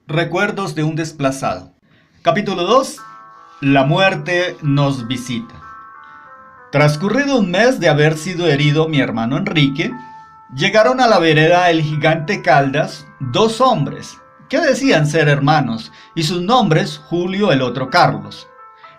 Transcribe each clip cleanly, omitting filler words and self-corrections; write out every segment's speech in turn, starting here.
Recuerdos de un desplazado. Capítulo 2. La muerte nos visita. Transcurrido un mes de haber sido herido mi hermano Enrique, llegaron a la vereda el gigante Caldas dos hombres que decían ser hermanos, y sus nombres Julio, el otro Carlos.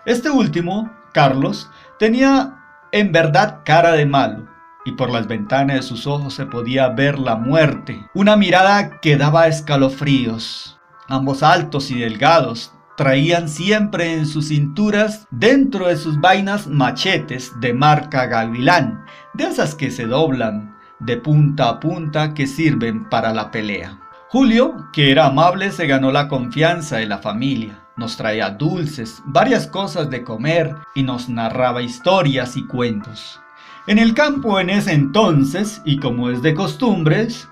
Este último, Carlos, tenía en verdad cara de malo, y por las ventanas de sus ojos se podía ver la muerte, una mirada que daba escalofríos. Ambos altos y delgados, traían siempre en sus cinturas, dentro de sus vainas, machetes de marca Gavilán, de esas que se doblan de punta a punta que sirven para la pelea. Julio, que era amable, se ganó la confianza de la familia. Nos traía dulces, varias cosas de comer y nos narraba historias y cuentos. En el campo en ese entonces, y como es de costumbres,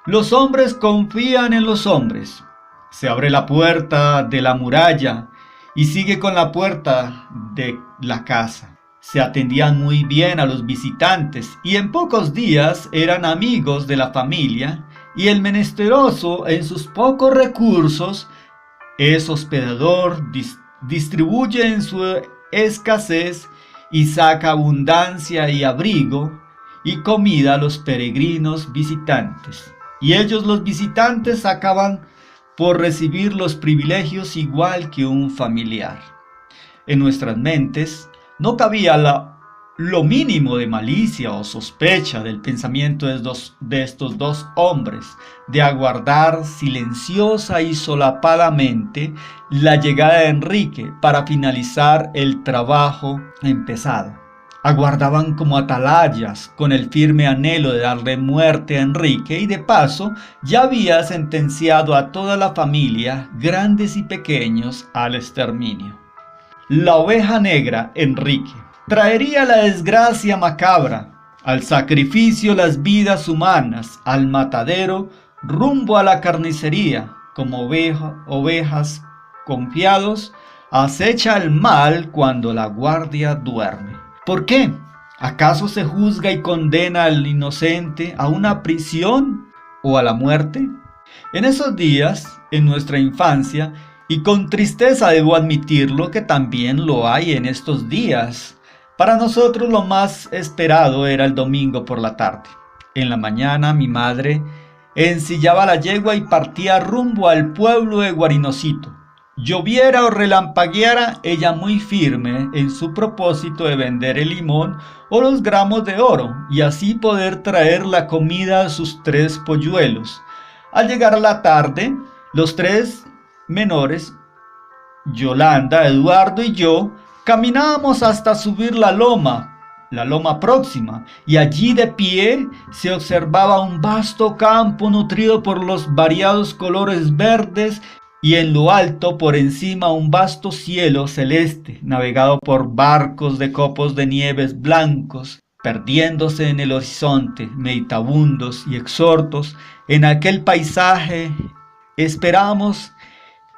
los hombres confían en los hombres. Se abre la puerta de la muralla y sigue con la puerta de la casa. Se atendían muy bien a los visitantes y en pocos días eran amigos de la familia, y el menesteroso en sus pocos recursos es hospedador, distribuye en su escasez y saca abundancia y abrigo y comida a los peregrinos visitantes. Y ellos, los visitantes, acaban por recibir los privilegios igual que un familiar. En nuestras mentes no cabía lo mínimo de malicia o sospecha del pensamiento de estos dos hombres, de aguardar silenciosa y solapadamente la llegada de Enrique para finalizar el trabajo empezado. Aguardaban como atalayas, con el firme anhelo de darle muerte a Enrique, y de paso ya había sentenciado a toda la familia, grandes y pequeños, al exterminio. La oveja negra, Enrique, traería la desgracia macabra, al sacrificio las vidas humanas, al matadero, rumbo a la carnicería, como ovejas confiados, acecha el mal cuando la guardia duerme. ¿Por qué? ¿Acaso se juzga y condena al inocente a una prisión o a la muerte? En esos días, en nuestra infancia, y con tristeza debo admitirlo que también lo hay en estos días, para nosotros lo más esperado era el domingo por la tarde. En la mañana mi madre ensillaba la yegua y partía rumbo al pueblo de Guarinosito. Lloviera o relampagueara, ella muy firme en su propósito de vender el limón o los gramos de oro, y así poder traer la comida a sus 3 polluelos. Al llegar la tarde, los 3 menores, Yolanda, Eduardo y yo, caminábamos hasta subir la loma próxima, y allí de pie se observaba un vasto campo nutrido por los variados colores verdes, y en lo alto por encima un vasto cielo celeste, navegado por barcos de copos de nieves blancos, perdiéndose en el horizonte, meditabundos y exhortos. En aquel paisaje esperamos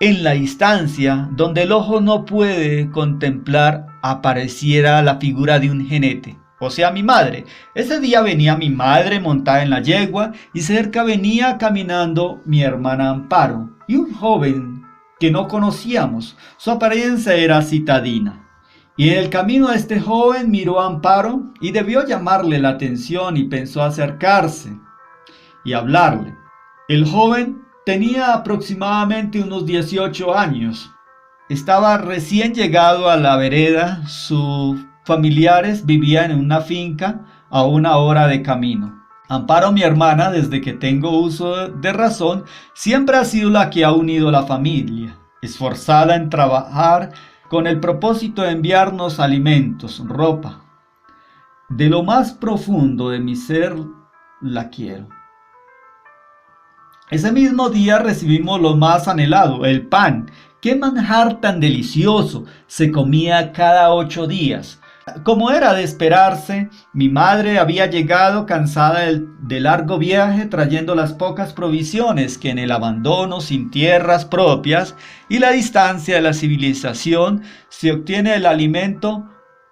en la distancia, donde el ojo no puede contemplar, apareciera la figura de un jinete, o sea, mi madre. Ese día venía mi madre montada en la yegua, y cerca venía caminando mi hermana Amparo y un joven que no conocíamos. Su apariencia era citadina, y en el camino este joven miró a Amparo y debió llamarle la atención, y pensó acercarse y hablarle. El joven tenía aproximadamente unos 18 años. Estaba recién llegado a la vereda. Sus familiares vivían en una finca a 1 hora de camino. Amparo, mi hermana, desde que tengo uso de razón, siempre ha sido la que ha unido la familia, esforzada en trabajar con el propósito de enviarnos alimentos, ropa. De lo más profundo de mi ser la quiero. Ese mismo día recibimos lo más anhelado, el pan. ¡Qué manjar tan delicioso! Se comía cada 8 días. Como era de esperarse, mi madre había llegado cansada del largo viaje, trayendo las pocas provisiones que en el abandono, sin tierras propias y la distancia de la civilización, se obtiene el alimento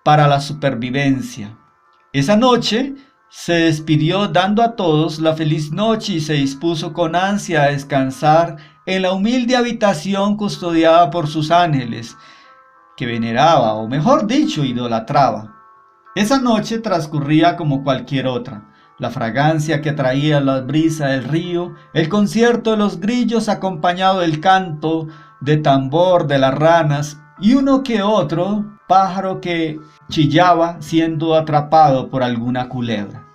para la supervivencia. Esa noche se despidió dando a todos la feliz noche y se dispuso con ansia a descansar en la humilde habitación custodiada por sus ángeles, que veneraba, o mejor dicho, idolatraba. Esa noche transcurría como cualquier otra. La fragancia que traía la brisa del río, el concierto de los grillos acompañado del canto de tambor de las ranas y uno que otro pájaro que chillaba siendo atrapado por alguna culebra.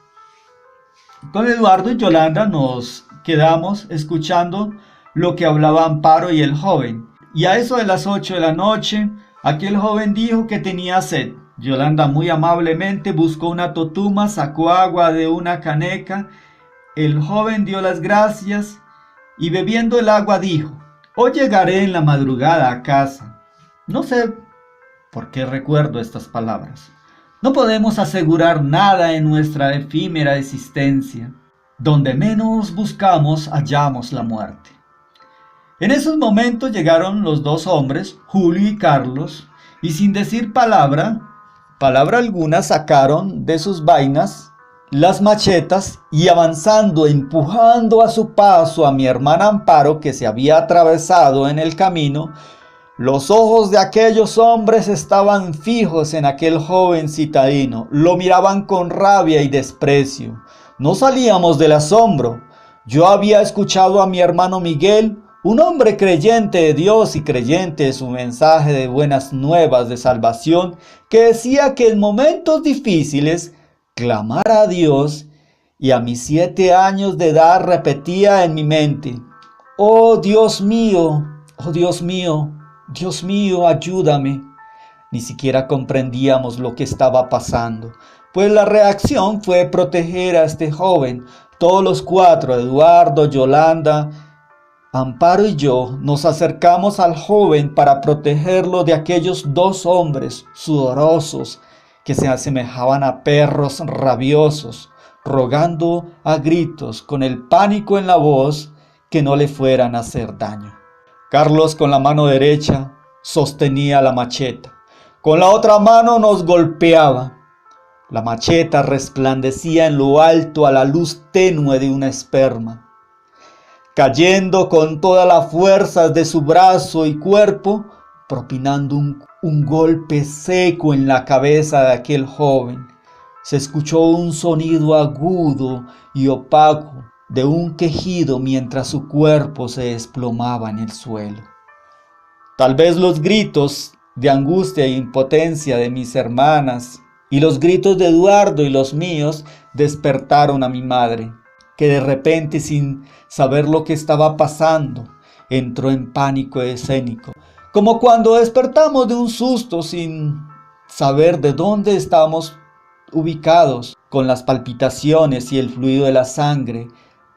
Con Eduardo y Yolanda nos quedamos escuchando lo que hablaban Amparo y el joven. Y a eso de las 8 de la noche, aquel joven dijo que tenía sed. Yolanda muy amablemente buscó una totuma, sacó agua de una caneca. El joven dio las gracias y bebiendo el agua dijo: hoy llegaré en la madrugada a casa. No sé por qué recuerdo estas palabras. No podemos asegurar nada en nuestra efímera existencia. Donde menos buscamos, hallamos la muerte. En esos momentos llegaron los dos hombres, Julio y Carlos, y sin decir palabra alguna, sacaron de sus vainas las machetas y avanzando, empujando a su paso a mi hermana Amparo, que se había atravesado en el camino, los ojos de aquellos hombres estaban fijos en aquel joven citadino. Lo miraban con rabia y desprecio. No salíamos del asombro. Yo había escuchado a mi hermano Miguel, un hombre creyente de Dios y creyente de su mensaje de buenas nuevas de salvación, que decía que en momentos difíciles clamar a Dios, y a mis 7 años de edad repetía en mi mente: oh Dios mío, oh Dios mío, Dios mío, ayúdame. Ni siquiera comprendíamos lo que estaba pasando, pues la reacción fue proteger a este joven. Todos los 4, Eduardo, Yolanda, Amparo y yo, nos acercamos al joven para protegerlo de aquellos 2 hombres sudorosos que se asemejaban a perros rabiosos, rogando a gritos, con el pánico en la voz, que no le fueran a hacer daño. Carlos, con la mano derecha, sostenía la macheta. Con la otra mano nos golpeaba. La macheta resplandecía en lo alto a la luz tenue de una esperma. Cayendo con todas las fuerzas de su brazo y cuerpo, propinando un golpe seco en la cabeza de aquel joven, se escuchó un sonido agudo y opaco de un quejido mientras su cuerpo se desplomaba en el suelo. Tal vez los gritos de angustia e impotencia de mis hermanas y los gritos de Eduardo y los míos despertaron a mi madre, que de repente, sin saber lo que estaba pasando, entró en pánico escénico, como cuando despertamos de un susto sin saber de dónde estamos ubicados, con las palpitaciones y el fluido de la sangre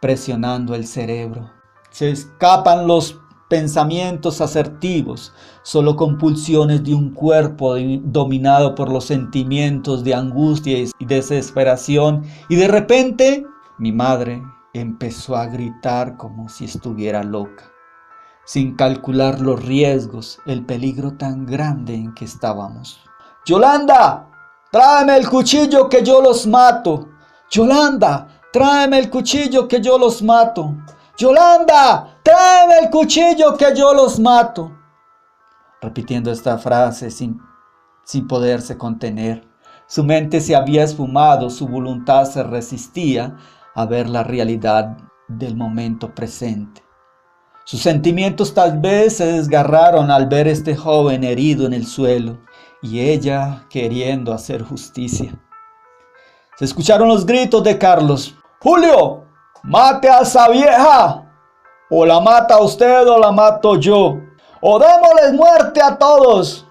presionando el cerebro. Se escapan los pensamientos asertivos, solo compulsiones de un cuerpo dominado por los sentimientos de angustia y desesperación, y de repente mi madre empezó a gritar como si estuviera loca, sin calcular los riesgos, el peligro tan grande en que estábamos. ¡Yolanda! ¡Tráeme el cuchillo que yo los mato! ¡Yolanda! ¡Tráeme el cuchillo que yo los mato! ¡Yolanda! ¡Tráeme el cuchillo que yo los mato! Repitiendo esta frase sin poderse contener. Su mente se había esfumado, su voluntad se resistía a ver la realidad del momento presente. Sus sentimientos tal vez se desgarraron al ver este joven herido en el suelo y ella queriendo hacer justicia. Se escucharon los gritos de Carlos. ¡Julio! ¡Mate a esa vieja! O la mata usted o la mato yo. ¡O démosles muerte a todos!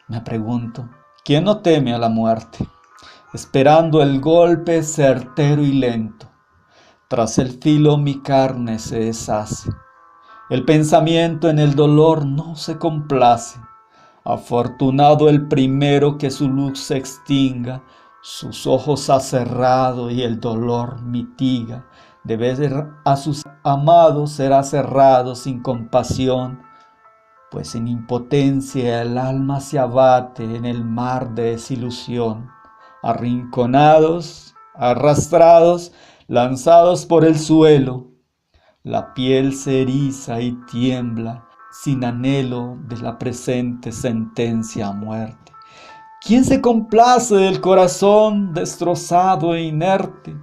Me pregunto, ¿quién no teme a la muerte? Esperando el golpe certero y lento. Tras el filo mi carne se deshace. El pensamiento en el dolor no se complace. Afortunado el primero que su luz se extinga, sus ojos ha cerrado y el dolor mitiga. De ver a sus amados será cerrado sin compasión, pues en impotencia el alma se abate en el mar de desilusión. Arrinconados, arrastrados, lanzados por el suelo, La piel se eriza y tiembla, sin anhelo de la presente sentencia a muerte. ¿Quién se complace del corazón destrozado e inerte?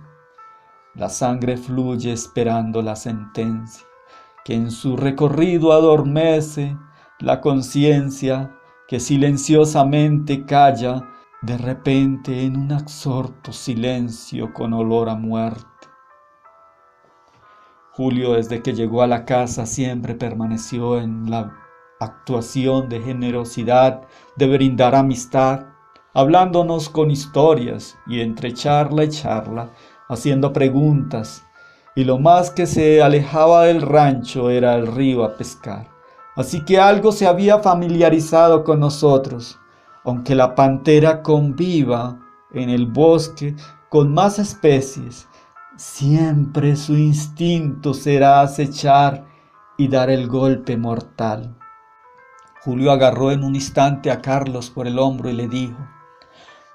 La sangre fluye esperando la sentencia, que en su recorrido adormece la conciencia que silenciosamente calla de repente en un absorto silencio con olor a muerte. Julio, desde que llegó a la casa, siempre permaneció en la actuación de generosidad, de brindar amistad, hablándonos con historias y entre charla y charla, haciendo preguntas, y lo más que se alejaba del rancho era el río a pescar. Así que algo se había familiarizado con nosotros, aunque la pantera conviva en el bosque con más especies, siempre su instinto será acechar y dar el golpe mortal. Julio agarró en un instante a Carlos por el hombro y le dijo: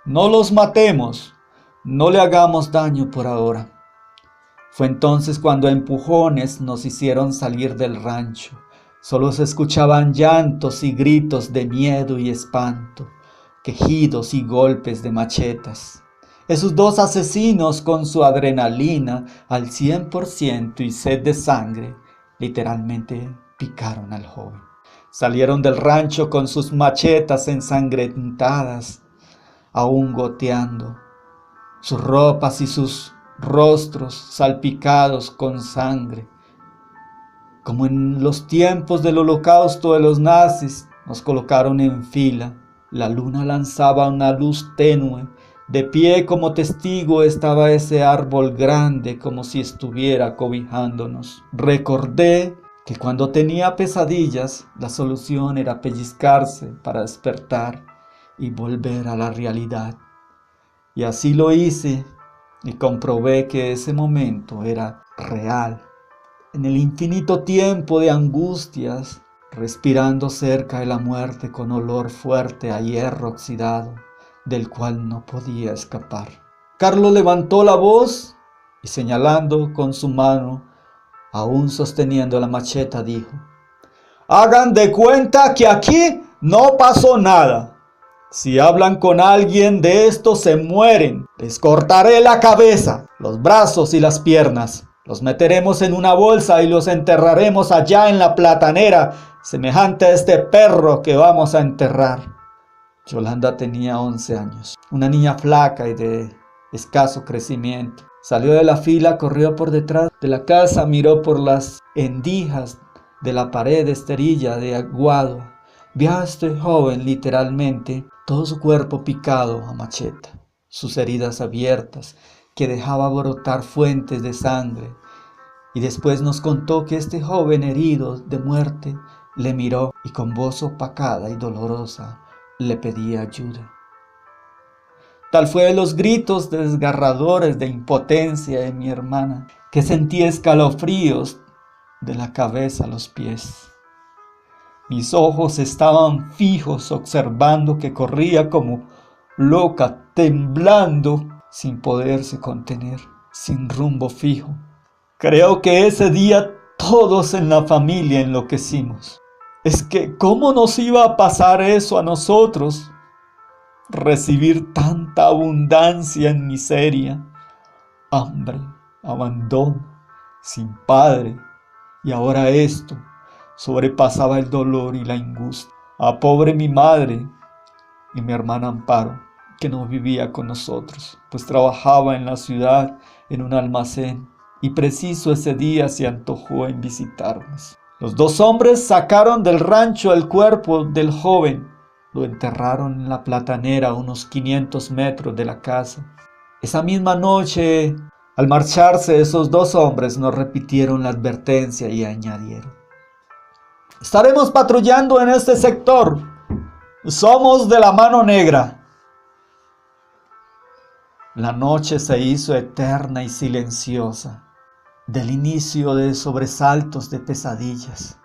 «No los matemos, no le hagamos daño por ahora». Fue entonces cuando a empujones nos hicieron salir del rancho. Solo se escuchaban llantos y gritos de miedo y espanto, quejidos y golpes de machetas. Esos dos asesinos, con su adrenalina al 100% y sed de sangre, literalmente picaron al joven. Salieron del rancho con sus machetas ensangrentadas, aún goteando, sus ropas y sus rostros salpicados con sangre. Como en los tiempos del holocausto de los nazis, nos colocaron en fila. La luna lanzaba una luz tenue. De pie como testigo estaba ese árbol grande, como si estuviera cobijándonos. Recordé que cuando tenía pesadillas, la solución era pellizcarse para despertar y volver a la realidad. Y así lo hice y comprobé que ese momento era real. En el infinito tiempo de angustias, respirando cerca de la muerte con olor fuerte a hierro oxidado, del cual no podía escapar. Carlos levantó la voz y señalando con su mano, aún sosteniendo la macheta, dijo: «Hagan de cuenta que aquí no pasó nada. Si hablan con alguien de esto se mueren. Les cortaré la cabeza, los brazos y las piernas. Los meteremos en una bolsa y los enterraremos allá en la platanera, semejante a este perro que vamos a enterrar». Yolanda tenía 11 años, una niña flaca y de escaso crecimiento. Salió de la fila, corrió por detrás de la casa, miró por las endijas de la pared esterilla de aguado. Vio a este joven literalmente, todo su cuerpo picado a macheta, sus heridas abiertas, que dejaba brotar fuentes de sangre. Y después nos contó que este joven herido de muerte le miró y con voz opacada y dolorosa le pedía ayuda. Tal fue los gritos desgarradores de impotencia de mi hermana, que sentí escalofríos de la cabeza a los pies. Mis ojos estaban fijos observando que corría como loca, temblando, sin poderse contener, sin rumbo fijo. Creo que ese día todos en la familia enloquecimos. Es que, ¿cómo nos iba a pasar eso a nosotros? Recibir tanta abundancia en miseria, hambre, abandono, sin padre. Y ahora esto sobrepasaba el dolor y la angustia. A pobre mi madre y mi hermana Amparo, que no vivía con nosotros, pues trabajaba en la ciudad en un almacén. Y preciso ese día se antojó en visitarnos. Los dos hombres sacaron del rancho el cuerpo del joven. Lo enterraron en la platanera a unos 500 metros de la casa. Esa misma noche, al marcharse esos dos hombres, nos repitieron la advertencia y añadieron: «Estaremos patrullando en este sector. Somos de la mano negra». La noche se hizo eterna y silenciosa, del inicio de sobresaltos de pesadillas.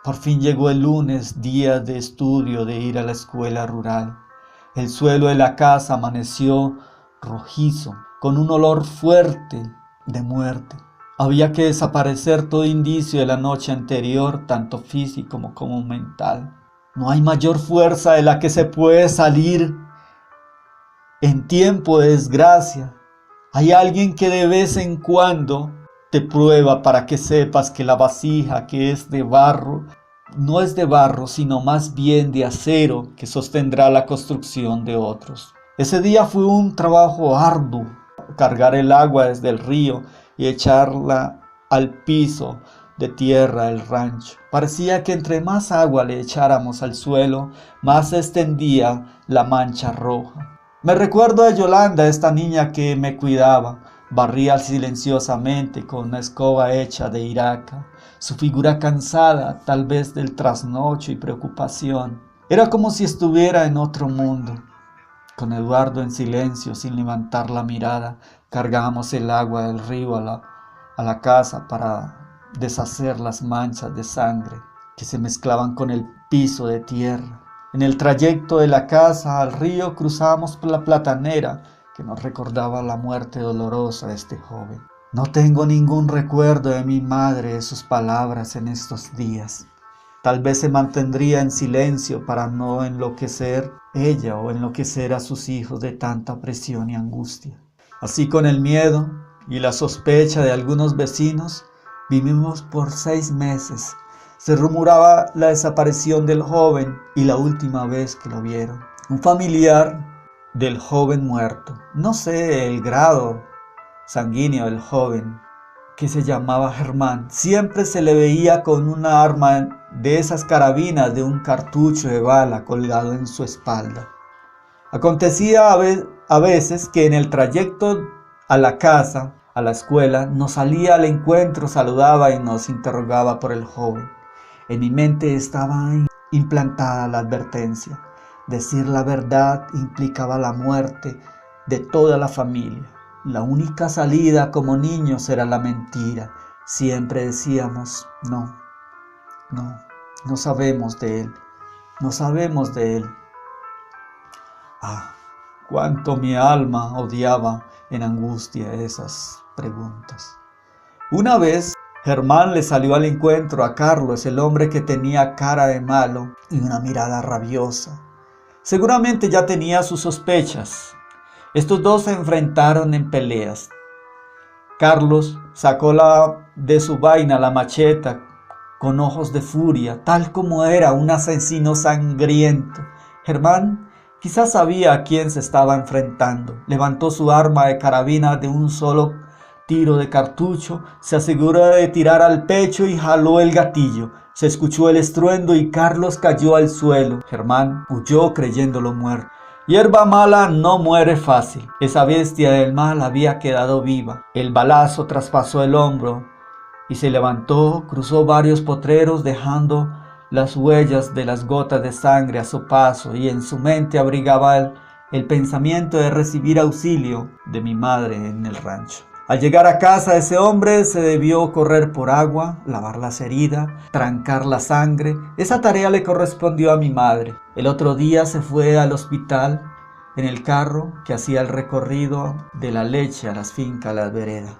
Por fin llegó el lunes, día de estudio, de ir a la escuela rural. El suelo de la casa amaneció rojizo, con un olor fuerte de muerte. Había que desaparecer todo indicio de la noche anterior, tanto físico como mental. No hay mayor fuerza de la que se puede salir en tiempo de desgracia. Hay alguien que de vez en cuando te prueba para que sepas que la vasija que es de barro, no es de barro, sino más bien de acero que sostendrá la construcción de otros. Ese día fue un trabajo arduo, cargar el agua desde el río y echarla al piso de tierra del rancho. Parecía que entre más agua le echáramos al suelo, más se extendía la mancha roja. Me recuerdo de Yolanda, esta niña que me cuidaba. Barría silenciosamente con una escoba hecha de iraca. Su figura cansada, tal vez del trasnocho y preocupación. Era como si estuviera en otro mundo. Con Eduardo en silencio, sin levantar la mirada, cargábamos el agua del río a la casa para deshacer las manchas de sangre que se mezclaban con el piso de tierra. En el trayecto de la casa al río cruzábamos por la platanera que nos recordaba la muerte dolorosa de este joven. No tengo ningún recuerdo de mi madre, de sus palabras en estos días. Tal vez se mantendría en silencio para no enloquecer ella o enloquecer a sus hijos de tanta presión y angustia. Así, con el miedo y la sospecha de algunos vecinos, vivimos por 6 meses. Se rumoraba la desaparición del joven y la última vez que lo vieron. Un familiar del joven muerto, no sé el grado sanguíneo del joven, que se llamaba Germán, siempre se le veía con una arma de esas carabinas de un cartucho de bala colgado en su espalda. Acontecía a veces que en el trayecto a la casa, a la escuela, nos salía al encuentro, saludaba y nos interrogaba por el joven. En mi mente estaba implantada la advertencia. Decir la verdad implicaba la muerte de toda la familia. La única salida como niños era la mentira. Siempre decíamos, no sabemos de él, no sabemos de él. Ah, cuánto mi alma odiaba en angustia esas preguntas. Una vez Germán le salió al encuentro a Carlos, el hombre que tenía cara de malo y una mirada rabiosa. Seguramente ya tenía sus sospechas. Estos dos se enfrentaron en peleas. Carlos sacó de su vaina la macheta con ojos de furia, tal como era un asesino sangriento. Germán quizás sabía a quién se estaba enfrentando. Levantó su arma de carabina de un solo tiro de cartucho, se aseguró de tirar al pecho y jaló el gatillo. Se escuchó el estruendo y Carlos cayó al suelo. Germán huyó creyéndolo muerto. Hierba mala no muere fácil. Esa bestia del mal había quedado viva. El balazo traspasó el hombro y se levantó, cruzó varios potreros dejando las huellas de las gotas de sangre a su paso, y en su mente abrigaba el pensamiento de recibir auxilio de mi madre en el rancho. Al llegar a casa, ese hombre se debió correr por agua, lavar las heridas, trancar la sangre. Esa tarea le correspondió a mi madre. El otro día se fue al hospital en el carro que hacía el recorrido de la leche a las fincas, a las veredas.